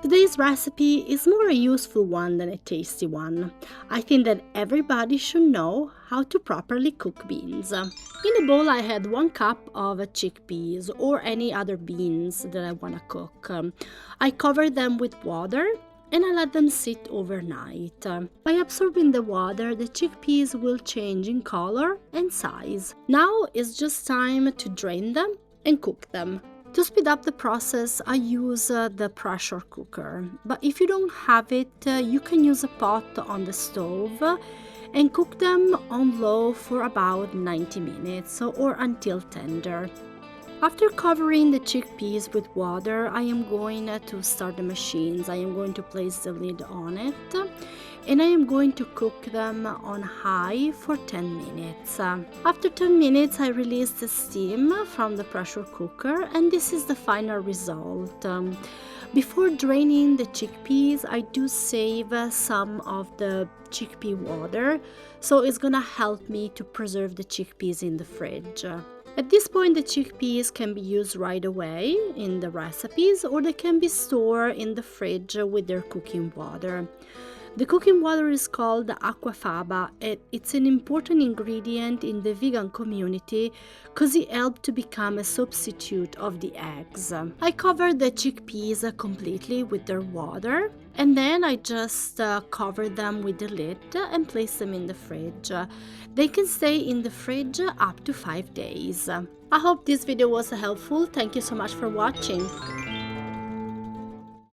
Today's recipe is more a useful one than a tasty one. I think that everybody should know how to properly cook beans. In a bowl I had 1 cup of chickpeas or any other beans that I want to cook. I covered them with water and I let them sit overnight. By absorbing the water, the chickpeas will change in color and size. Now it's just time to drain them and cook them. To speed up the process, I use the pressure cooker, but if you don't have it, you can use a pot on the stove and cook them on low for about 90 minutes or until tender. After covering the chickpeas with water, I am going to start the machines. I am going to place the lid on it and I am going to cook them on high for 10 minutes. After 10 minutes, I release the steam from the pressure cooker and this is the final result. Before draining the chickpeas, I do save some of the chickpea water, so it's gonna help me to preserve the chickpeas in the fridge. At this point, the chickpeas can be used right away in the recipes or they can be stored in the fridge with their cooking water. The cooking water is called aquafaba and it's an important ingredient in the vegan community because it helps to become a substitute of the eggs. I cover the chickpeas completely with their water and then I just cover them with the lid and place them in the fridge. They can stay in the fridge up to 5 days. I hope this video was helpful. Thank you so much for watching.